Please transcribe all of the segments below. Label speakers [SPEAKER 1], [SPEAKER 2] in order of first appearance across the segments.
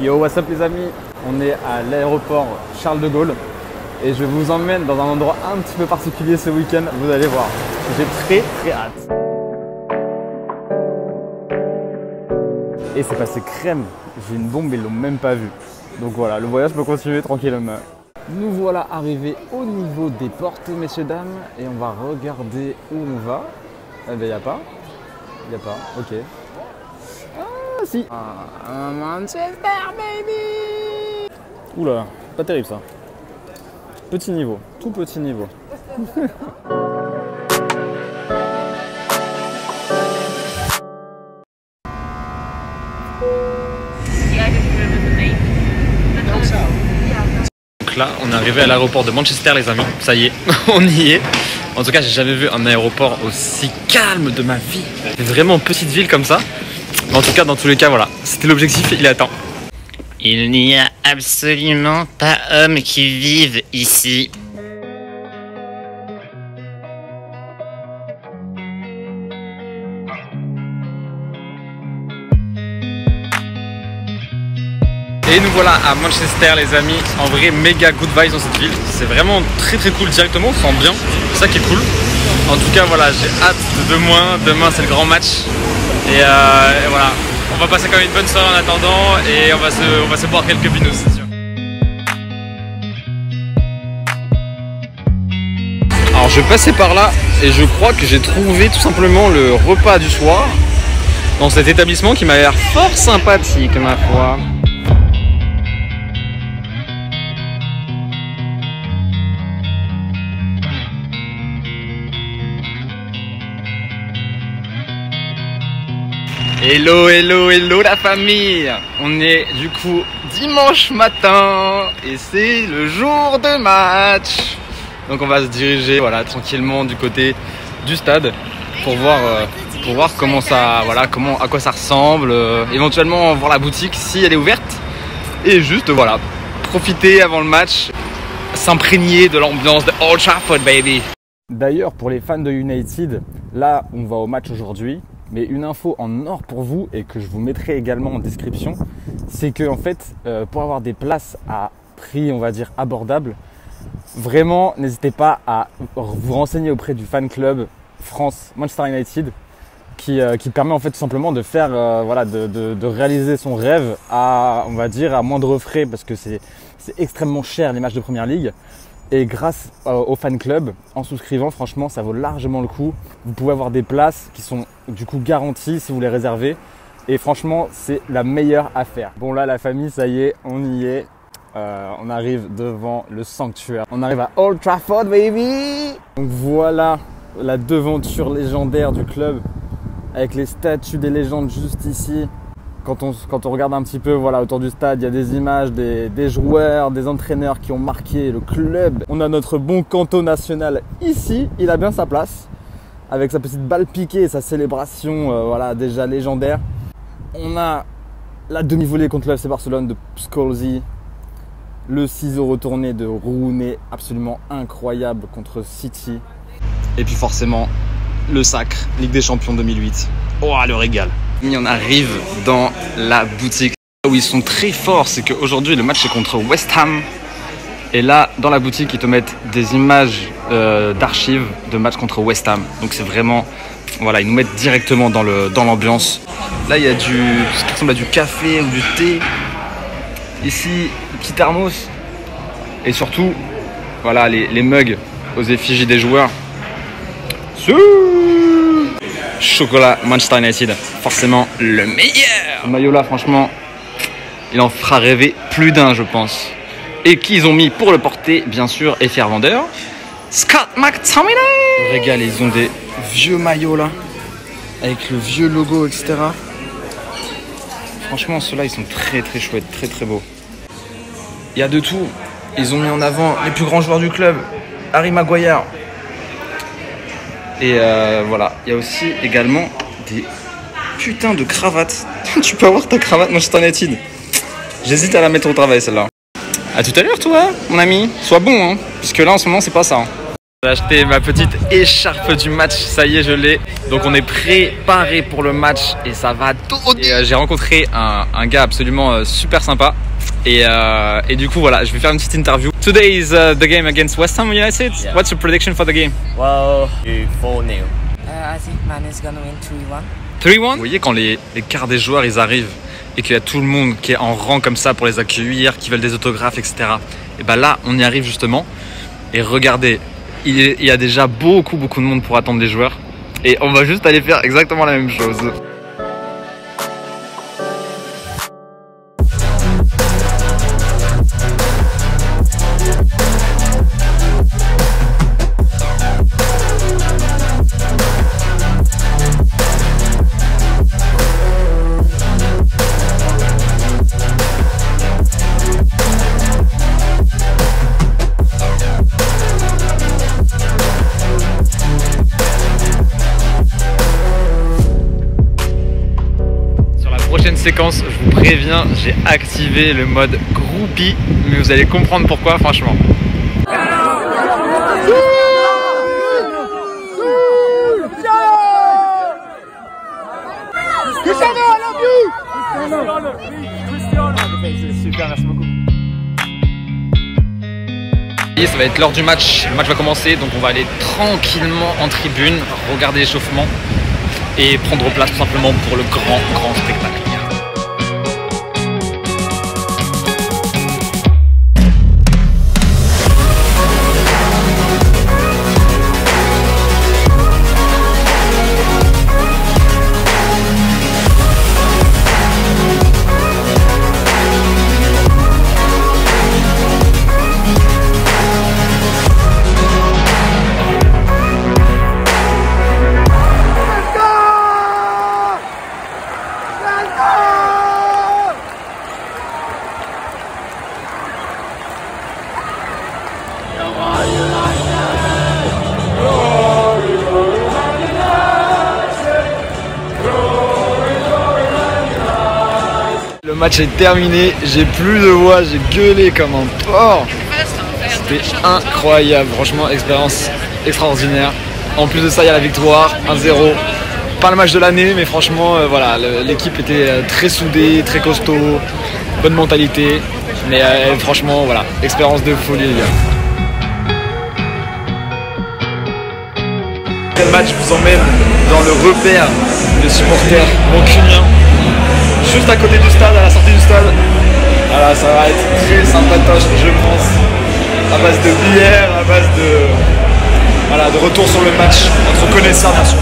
[SPEAKER 1] Yo, what's up les amis? On est à l'aéroport Charles de Gaulle et je vous emmène dans un endroit un petit peu particulier ce week-end, vous allez voir. J'ai très hâte. Et c'est passé crème, j'ai une bombe, ils l'ont même pas vue. Donc voilà, le voyage peut continuer tranquillement. Nous voilà arrivés au niveau des portes, messieurs, dames, et on va regarder où on va. Eh ben, y a pas, ok. Ah, si. Manchester, baby. Oula, pas terrible ça. Petit niveau, tout petit niveau.
[SPEAKER 2] Donc là, on est arrivé à l'aéroport de Manchester, les amis. Ça y est, on y est. En tout cas, j'ai jamais vu un aéroport aussi calme de ma vie. C'est vraiment petite ville comme ça. Mais en tout cas, dans tous les cas, voilà. C'était l'objectif, il est atteint.
[SPEAKER 3] Il n'y a absolument pas hommes qui vivent ici.
[SPEAKER 2] Et nous voilà à Manchester, les amis. En vrai, méga good vibes dans cette ville. C'est vraiment très cool directement, on se sent bien. C'est ça qui est cool. En tout cas, voilà, j'ai hâte de demain. Demain, c'est le grand match. Et voilà, on va passer quand même une bonne soirée en attendant. Et on va se boire quelques binous, c'est sûr. Alors, je passais par là et je crois que j'ai trouvé tout simplement le repas du soir dans cet établissement qui m'a l'air fort sympathique, ma foi. Hello la famille. On est du coup dimanche matin et c'est le jour de match. Donc on va se diriger voilà tranquillement du côté du stade pour voir comment ça à quoi ça ressemble, éventuellement voir la boutique si elle est ouverte et juste voilà profiter avant le match, s'imprégner de l'ambiance de Old Trafford, baby.
[SPEAKER 1] D'ailleurs, pour les fans de United, là on va au match aujourd'hui. Mais une info en or pour vous et que je vous mettrai également en description, c'est que en fait, pour avoir des places à prix, on va dire, abordable, vraiment, n'hésitez pas à vous renseigner auprès du fan club France Manchester United qui permet en fait tout simplement de faire, de réaliser son rêve à, on va dire, à moindre frais parce que c'est extrêmement cher les matchs de Première Ligue. Et grâce au fan club, en souscrivant, franchement, ça vaut largement le coup. Vous pouvez avoir des places qui sont du coup garanties si vous les réservez. Et franchement, c'est la meilleure affaire. Bon là, la famille, ça y est, on y est. On arrive devant le sanctuaire. On arrive à Old Trafford, baby. Donc voilà la devanture légendaire du club avec les statues des légendes juste ici. Quand on regarde un petit peu autour du stade, il y a des images des joueurs, des entraîneurs qui ont marqué le club. On a notre bon Canto national ici, il a bien sa place, avec sa petite balle piquée et sa célébration déjà légendaire. On a la demi-volée contre le FC Barcelone de Scholzi, le ciseau retourné de Rooney, absolument incroyable contre City.
[SPEAKER 2] Et puis forcément, le sacre, Ligue des Champions 2008. Oh, le régal. On arrive dans la boutique. Où ils sont très forts, c'est qu'aujourd'hui le match est contre West Ham. Et là, dans la boutique, ils te mettent des images d'archives de matchs contre West Ham. Donc c'est vraiment, voilà, ils nous mettent directement dans l'ambiance. Là, il y a ce qui ressemble à du café ou du thé. Ici, petit thermos. Et surtout, voilà, les mugs aux effigies des joueurs. Chocolat Manchester United, forcément le meilleur. Le maillot là, franchement, il en fera rêver plus d'un, je pense. Et qui ils ont mis pour le porter, bien sûr, et faire vendeur, Scott McTominay. Régal, ils ont des vieux maillots là, avec le vieux logo, etc. Franchement, ceux-là, ils sont très chouettes, très beaux. Il y a de tout. Ils ont mis en avant les plus grands joueurs du club, Harry Maguire. Et voilà, il y a aussi également des putains de cravates. Tu peux avoir ta cravate Manchester United. J'hésite à la mettre au travail celle-là. A tout à l'heure toi, mon ami. Sois bon, hein, puisque là en ce moment c'est pas ça. J'ai acheté ma petite écharpe du match, ça y est je l'ai. Donc on est préparé pour le match et ça va tourner. J'ai rencontré un gars absolument super sympa. Et du coup voilà, je vais faire une petite interview. Today is the game against West Ham United. Yeah. What's your prediction for the game?
[SPEAKER 4] Well, 4-0.
[SPEAKER 5] I think Man is gonna win 3-1.
[SPEAKER 2] 3-1. Vous voyez quand les quarts des joueurs ils arrivent et qu'il y a tout le monde qui est en rang comme ça pour les accueillir, qui veulent des autographes, etc. Et ben là on y arrive justement. Et regardez, il y a déjà beaucoup de monde pour attendre les joueurs. Et on va juste aller faire exactement la même chose. Prochaine séquence, je vous préviens, j'ai activé le mode groupie, mais vous allez comprendre pourquoi franchement. Super, merci beaucoup. Et ça va être l'heure du match, le match va commencer, donc on va aller tranquillement en tribune, regarder l'échauffement et prendre place tout simplement pour le grand spectacle. Le match est terminé, j'ai plus de voix, j'ai gueulé comme un porc. C'était incroyable, franchement, expérience extraordinaire. En plus de ça, il y a la victoire, 1-0. Pas le match de l'année, mais franchement, voilà, l'équipe était très soudée, très costaud, bonne mentalité. Mais franchement, voilà, expérience de folie, les gars. Le match vous emmène dans le repère des supporters mancuniens. Juste à côté du stade, à la sortie du stade. Voilà, ça va être très sympatoche, je pense. À base de bière, à base de, voilà, de retour sur le match, entre connaisseurs bien sûr.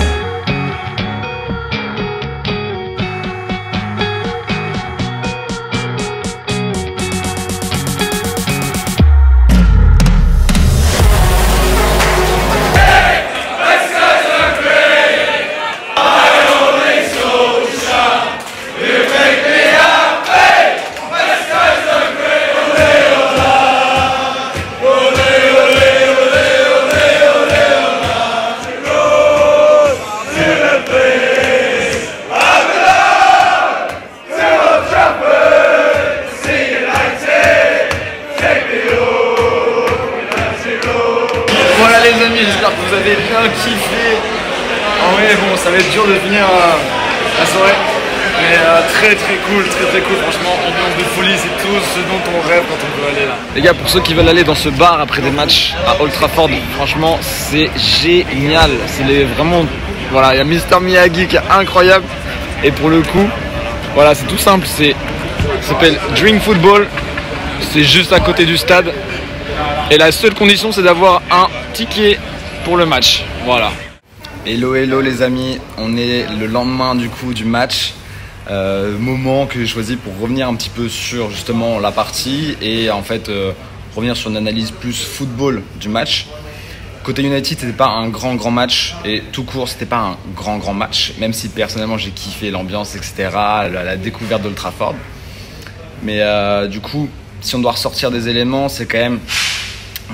[SPEAKER 2] Voilà les amis, j'espère que vous avez bien kiffé. En vrai bon, ça va être dur de finir la soirée. Mais très cool, franchement, ambiance de folie, c'est tout ce dont on rêve quand on veut aller là. Les gars, pour ceux qui veulent aller dans ce bar après des matchs à Old Trafford, franchement c'est génial. C'est vraiment, voilà, il y a Mr Miyagi qui est incroyable. Et pour le coup, voilà, c'est tout simple, ça s'appelle Drink Football. C'est juste à côté du stade. Et la seule condition, c'est d'avoir un ticket pour le match. Voilà. Hello les amis, on est le lendemain du coup du match. Moment que j'ai choisi pour revenir un petit peu sur justement la partie et en fait revenir sur une analyse plus football du match. Côté United, c'était pas un grand match et tout court, c'était pas un grand match, même si personnellement j'ai kiffé l'ambiance, etc., la découverte d'Old Trafford. Mais du coup, si on doit ressortir des éléments, c'est quand même,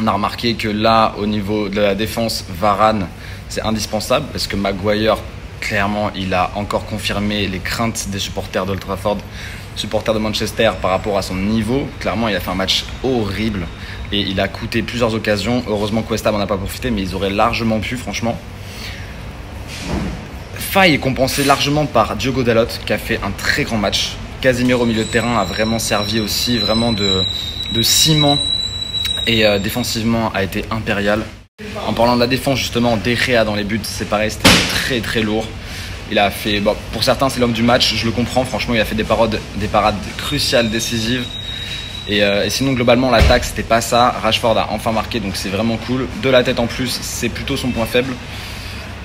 [SPEAKER 2] on a remarqué que là, au niveau de la défense, Varane, c'est indispensable parce que Maguire clairement, il a encore confirmé les craintes des supporters d'Old Trafford, supporters de Manchester par rapport à son niveau. Clairement, il a fait un match horrible et il a coûté plusieurs occasions. Heureusement que West Ham n'en a pas profité, mais ils auraient largement pu, franchement. Faille est compensé largement par Diogo Dalot qui a fait un très grand match. Casemiro au milieu de terrain a vraiment servi aussi vraiment de ciment et défensivement a été impérial. En parlant de la défense justement, De Gea dans les buts, c'est pareil, c'était très très lourd. Il a fait, bon, pour certains c'est l'homme du match, je le comprends, franchement il a fait des parades cruciales, décisives. Et sinon globalement l'attaque c'était pas ça, Rashford a enfin marqué donc c'est vraiment cool. De la tête en plus, c'est plutôt son point faible.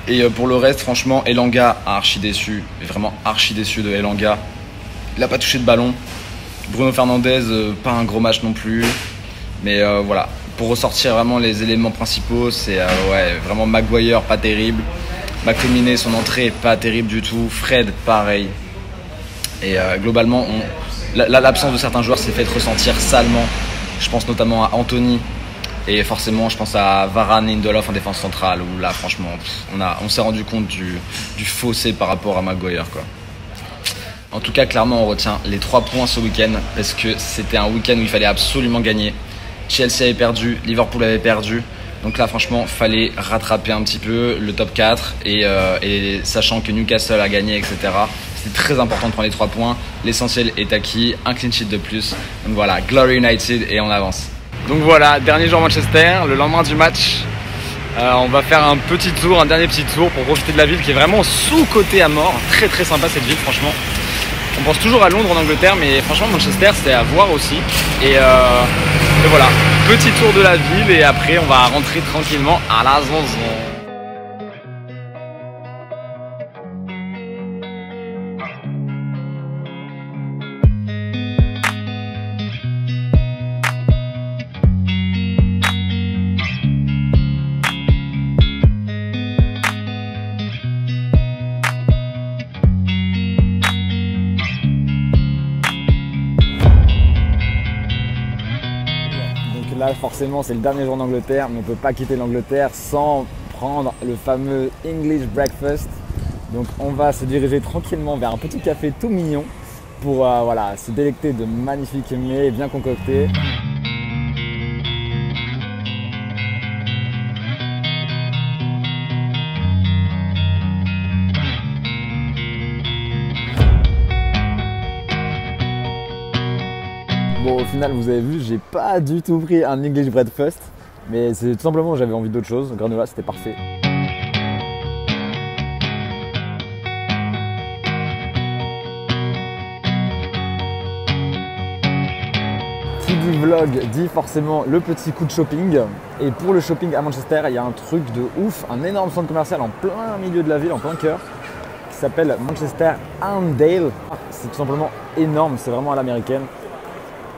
[SPEAKER 2] Et pour le reste franchement Elanga a archi déçu, vraiment archi déçu de Elanga. Il n'a pas touché de ballon. Bruno Fernandes, pas un gros match non plus. Mais voilà, pour ressortir vraiment les éléments principaux, c'est ouais, vraiment Maguire, pas terrible. McTominay, son entrée, pas terrible du tout. Fred, pareil. Et globalement, l'absence de certains joueurs s'est fait ressentir salement. Je pense notamment à Anthony. Et forcément, je pense à Varane et Lindelof en défense centrale. Où là, franchement, on s'est rendu compte du fossé par rapport à Maguire, quoi. En tout cas, clairement, on retient les 3 points ce week-end parce que c'était un week-end où il fallait absolument gagner. Chelsea avait perdu, Liverpool avait perdu. Donc là, franchement, fallait rattraper un petit peu le top 4 et sachant que Newcastle a gagné, etc. C'est très important de prendre les 3 points. L'essentiel est acquis, un clean sheet de plus. Donc voilà, Glory United et on avance. Donc voilà, dernier jour à Manchester, le lendemain du match. On va faire un petit tour, un dernier petit tour pour profiter de la ville qui est vraiment sous-cotée à mort. Très très sympa cette ville, franchement. On pense toujours à Londres en Angleterre, mais franchement Manchester c'est à voir aussi. Et voilà, petit tour de la ville et après on va rentrer tranquillement à la zonzon.
[SPEAKER 1] Là forcément c'est le dernier jour d'Angleterre, mais on ne peut pas quitter l'Angleterre sans prendre le fameux English breakfast. Donc on va se diriger tranquillement vers un petit café tout mignon pour voilà, se délecter de magnifiques mets bien concoctés. Bon, au final, vous avez vu, j'ai pas du tout pris un English breakfast, mais c'est tout simplement j'avais envie d'autre chose. Granola, c'était parfait. Qui dit vlog dit forcément le petit coup de shopping. Et pour le shopping à Manchester, il y a un truc de ouf, un énorme centre commercial en plein milieu de la ville, en plein cœur, qui s'appelle Manchester Arndale. C'est tout simplement énorme, c'est vraiment à l'américaine.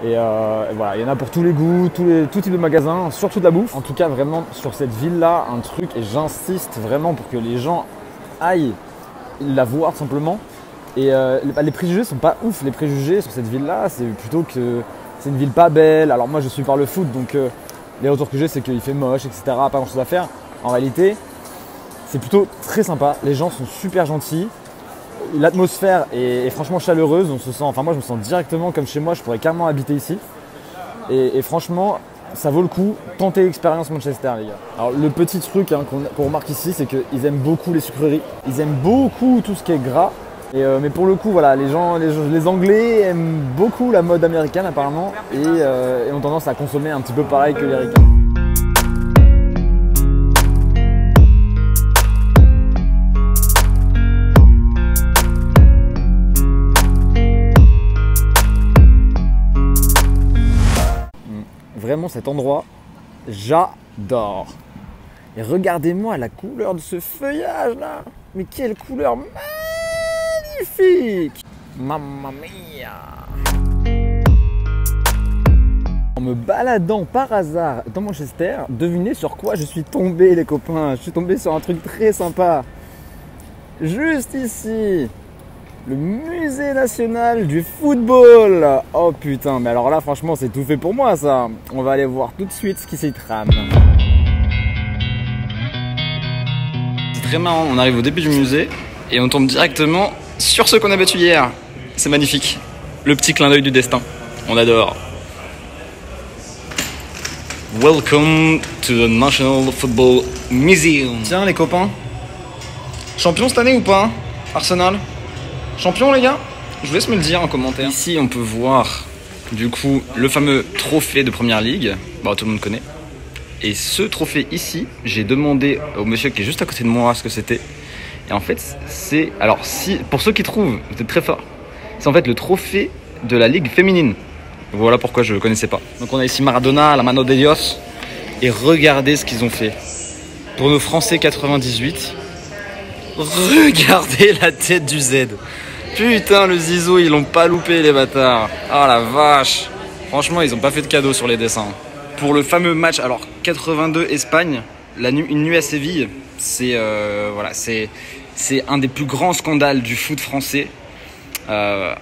[SPEAKER 1] Et voilà, il y en a pour tous les goûts, tout type de magasins, surtout de la bouffe. En tout cas, vraiment, sur cette ville-là, un truc, et j'insiste vraiment pour que les gens aillent la voir tout simplement. Et les préjugés sont pas ouf. Les préjugés sur cette ville-là, c'est plutôt que c'est une ville pas belle. Alors moi, je suis par le foot, donc les retours que j'ai, c'est qu'il fait moche, etc. Pas grand-chose à faire. En réalité, c'est plutôt très sympa. Les gens sont super gentils. L'atmosphère est franchement chaleureuse, on se sent, enfin moi je me sens directement comme chez moi, je pourrais carrément habiter ici. Et franchement, ça vaut le coup, tentez l'expérience Manchester les gars. Alors le petit truc qu'on remarque ici, c'est qu'ils aiment beaucoup les sucreries, ils aiment beaucoup tout ce qui est gras. Mais pour le coup, voilà, les Anglais aiment beaucoup la mode américaine apparemment et ont tendance à consommer un petit peu pareil que les Ricains. Vraiment cet endroit, j'adore. Et regardez-moi la couleur de ce feuillage là. Mais quelle couleur magnifique! Mamma mia! En me baladant par hasard dans Manchester, devinez sur quoi je suis tombé les copains. Je suis tombé sur un truc très sympa. Juste ici. Le musée national du football. Oh putain, mais alors là franchement c'est tout fait pour moi ça. On va aller voir tout de suite ce qui s'y trame.
[SPEAKER 2] C'est très marrant, on arrive au début du musée Et on tombe directement sur ceux qu'on a battus hier. C'est magnifique. Le petit clin d'œil du destin. On adore. Welcome to the National Football Museum. Tiens les copains. Champion cette année ou pas? Arsenal? Champion les gars? Je vous laisse me le dire en commentaire. Ici on peut voir du coup le fameux trophée de Première Ligue. Bah tout le monde connaît. Et ce trophée ici, j'ai demandé au monsieur qui est juste à côté de moi ce que c'était. Et en fait c'est... Alors si pour ceux qui trouvent, vous êtes très forts. C'est en fait le trophée de la Ligue féminine. Voilà pourquoi je ne connaissais pas. Donc on a ici Maradona, la Mano de Dios. Et regardez ce qu'ils ont fait. Pour nos Français 98, regardez la tête du Z. Putain, le Zizou, ils l'ont pas loupé les bâtards. Ah la vache. Franchement, ils ont pas fait de cadeau sur les dessins. Pour le fameux match, alors 82 Espagne, une nuit à Séville, c'est voilà, c'est un des plus grands scandales du foot français.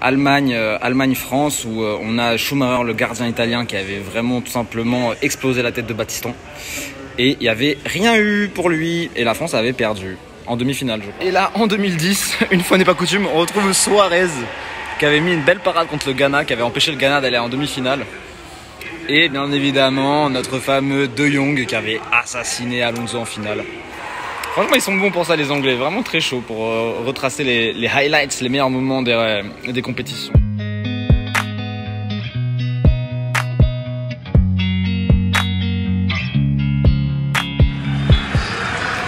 [SPEAKER 2] Allemagne-France où on a Schumacher, le gardien italien, qui avait vraiment tout simplement explosé la tête de Battiston. Et il n'y avait rien eu pour lui et la France avait perdu en demi-finale. Et là, en 2010, une fois n'est pas coutume, on retrouve Suarez qui avait mis une belle parade contre le Ghana, qui avait empêché le Ghana d'aller en demi-finale. Et bien évidemment, notre fameux De Jong qui avait assassiné Alonso en finale. Franchement, ils sont bons pour ça, les Anglais. Vraiment très chaud pour retracer les highlights, les meilleurs moments des compétitions.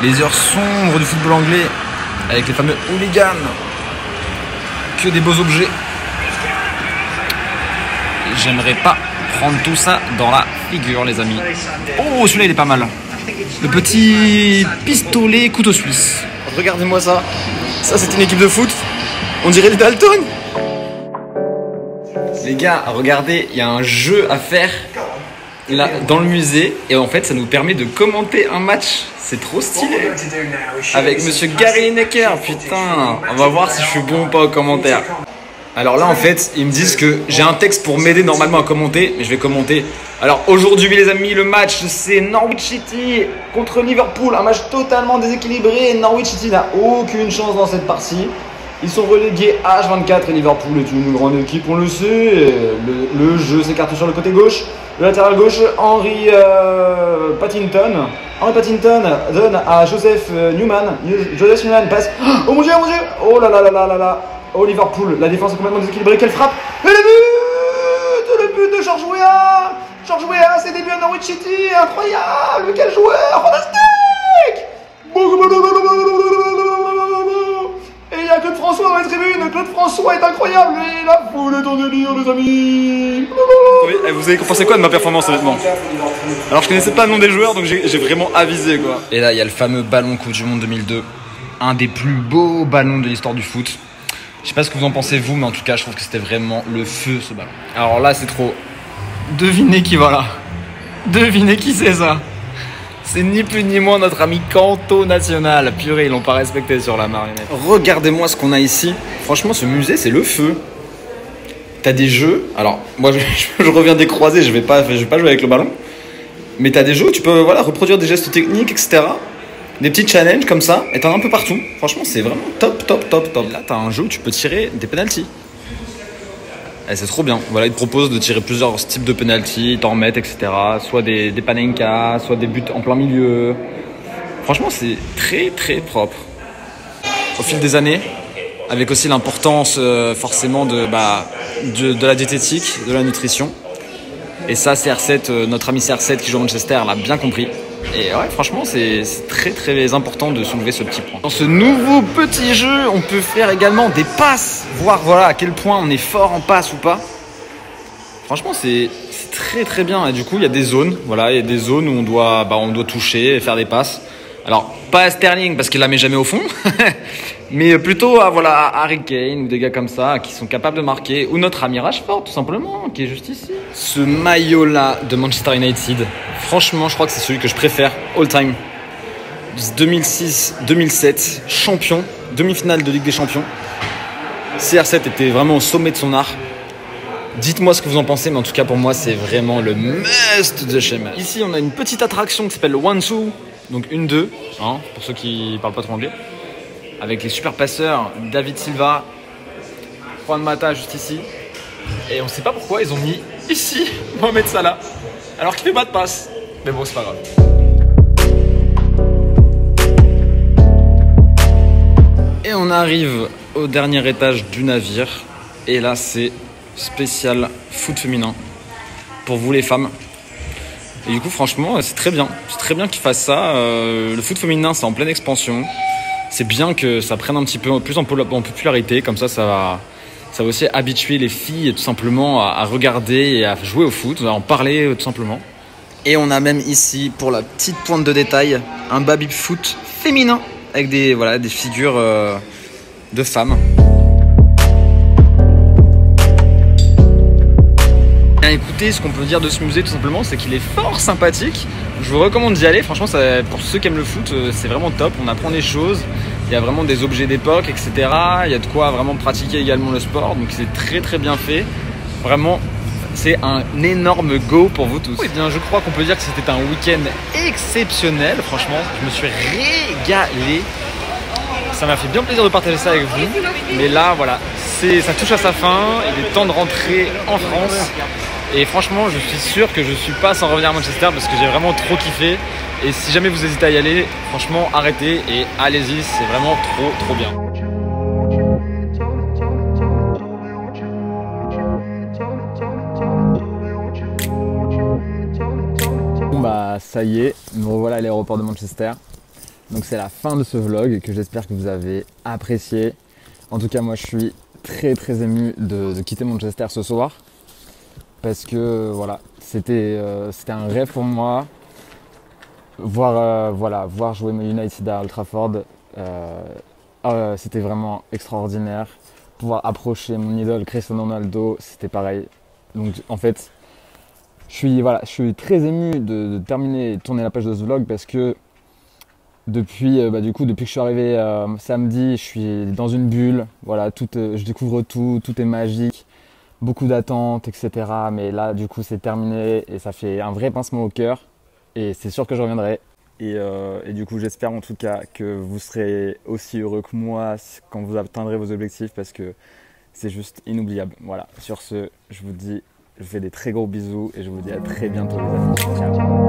[SPEAKER 2] Les heures sombres du football anglais, avec les fameux hooligans. Que des beaux objets. J'aimerais pas prendre tout ça dans la figure, les amis. Oh, celui-là, il est pas mal. Le petit pistolet couteau suisse. Regardez-moi ça. Ça, c'est une équipe de foot. On dirait les Dalton. Les gars, regardez, il y a un jeu à faire là dans le musée. Et en fait, ça nous permet de commenter un match. C'est trop stylé. Avec monsieur Gary Lineker. Putain, on va voir si je suis bon ou pas au commentaire. Alors là, en fait, ils me disent que j'ai un texte pour m'aider normalement à commenter, mais je vais commenter. Alors aujourd'hui, les amis, le match, c'est Norwich City contre Liverpool. Un match totalement déséquilibré. Norwich City n'a aucune chance dans cette partie. Ils sont relégués H24 et Liverpool est une grande équipe, on le sait. Le jeu s'écarte sur le côté gauche. Le latéral gauche, Henry Pattinson. Henry Pattinson donne à Joseph Newman. Joseph Newman passe. Oh mon dieu, oh mon dieu. Oh là là là là là là. Oh Liverpool, la défense est complètement déséquilibrée, quelle frappe! Et le but de George Weah! George Weah, ses débuts à Norwich City, incroyable! Quel joueur! Fantastique! Et il y a Claude François dans les tribunes, Claude François est incroyable, et la foule est en délire, les amis! Vous avez pensé quoi de ma performance honnêtement? Alors je connaissais pas le nom des joueurs, donc j'ai vraiment avisé quoi. Et là il y a le fameux ballon Coupe du Monde 2002, un des plus beaux ballons de l'histoire du foot. Je sais pas ce que vous en pensez vous, mais en tout cas je trouve que c'était vraiment le feu ce ballon. Alors là c'est trop. Devinez qui va là. Devinez qui c'est ça. C'est ni plus ni moins notre ami Canto National. Purée, ils l'ont pas respecté sur la marionnette. Regardez-moi ce qu'on a ici. Franchement ce musée c'est le feu. T'as des jeux. Alors moi je reviens des croisés, je vais pas jouer avec le ballon. Mais t'as des jeux où tu peux voilà, reproduire des gestes techniques, etc. Des petits challenges comme ça, et t'en as un peu partout. Franchement, c'est vraiment top. Et là, t'as un jeu où tu peux tirer des penalties. Et c'est trop bien. Voilà, ils te proposent de tirer plusieurs types de penalties, ils t'en remettent, etc. Soit des panenka, soit des buts en plein milieu. Franchement, c'est très propre. Au fil des années, avec aussi l'importance forcément de la diététique, de la nutrition. Et ça, CR7, notre ami CR7 qui joue à Manchester l'a bien compris. Et ouais, franchement, c'est très important de soulever ce petit point. Dans ce nouveau petit jeu, on peut faire également des passes. Voir voilà, à quel point on est fort en passe ou pas. Franchement, c'est très bien. Et du coup, il y a des zones. Voilà, il y a des zones où on doit toucher et faire des passes. Alors, pas à Sterling parce qu'il la met jamais au fond. Mais plutôt à Harry Kane ou des gars comme ça qui sont capables de marquer. Ou notre ami Rashford, tout simplement, qui est juste ici. Ce maillot-là de Manchester United, franchement, je crois que c'est celui que je préfère all time. 2006-2007, champion, demi-finale de Ligue des Champions. CR7 était vraiment au sommet de son art. Dites-moi ce que vous en pensez, mais en tout cas pour moi, c'est vraiment le must de chez moi. Ici, on a une petite attraction qui s'appelle le 1-2, donc 1-2, hein, pour ceux qui parlent pas trop anglais. avec les super passeurs David Silva, Juan Mata juste ici. Et on ne sait pas pourquoi ils ont mis ici Mohamed Salah, alors qu'il fait pas de passe. Mais bon, c'est pas grave. Et on arrive au dernier étage du navire. Et là, c'est spécial foot féminin pour vous les femmes. Et du coup, franchement, c'est très bien. C'est très bien qu'ils fassent ça. Le foot féminin, c'est en pleine expansion. C'est bien que ça prenne un petit peu plus en popularité. Comme ça va aussi habituer les filles tout simplement à regarder et à jouer au foot, à en parler tout simplement. Et on a même ici, pour la petite pointe de détail, un baby foot féminin avec des figures de femmes. Bien, écoutez, ce qu'on peut dire de ce musée tout simplement, c'est qu'il est fort sympathique. Je vous recommande d'y aller. Franchement, pour ceux qui aiment le foot, c'est vraiment top. On apprend des choses. Il y a vraiment des objets d'époque, etc. Il y a de quoi vraiment pratiquer également le sport. Donc c'est très très bien fait. Vraiment, c'est un énorme go pour vous tous. Et bien, je crois qu'on peut dire que c'était un week-end exceptionnel. Franchement, je me suis régalé. Ça m'a fait bien plaisir de partager ça avec vous. Mais là, voilà, ça touche à sa fin. Il est temps de rentrer en France. Et franchement, je suis sûr que je ne suis pas sans revenir à Manchester parce que j'ai vraiment trop kiffé. Et si jamais vous hésitez à y aller, franchement, arrêtez et allez-y. C'est vraiment trop, trop bien.
[SPEAKER 1] Bon bah ça y est, nous revoilà à l'aéroport de Manchester. Donc c'est la fin de ce vlog que j'espère que vous avez apprécié. En tout cas moi je suis très très ému de quitter Manchester ce soir. Parce que voilà, c'était un rêve pour moi. Voir jouer United à Old Trafford, c'était vraiment extraordinaire. Pouvoir approcher mon idole Cristiano Ronaldo, c'était pareil. Donc en fait, je suis très ému de terminer et de tourner la page de ce vlog parce que depuis que je suis arrivé samedi, je suis dans une bulle. Voilà, je découvre tout est magique. Beaucoup d'attentes, etc. Mais là, du coup, c'est terminé et ça fait un vrai pincement au cœur. Et c'est sûr que je reviendrai. Et du coup, j'espère en tout cas que vous serez aussi heureux que moi quand vous atteindrez vos objectifs parce que c'est juste inoubliable. Voilà, sur ce, je vous fais des très gros bisous et je vous dis à très bientôt les amis. Ciao.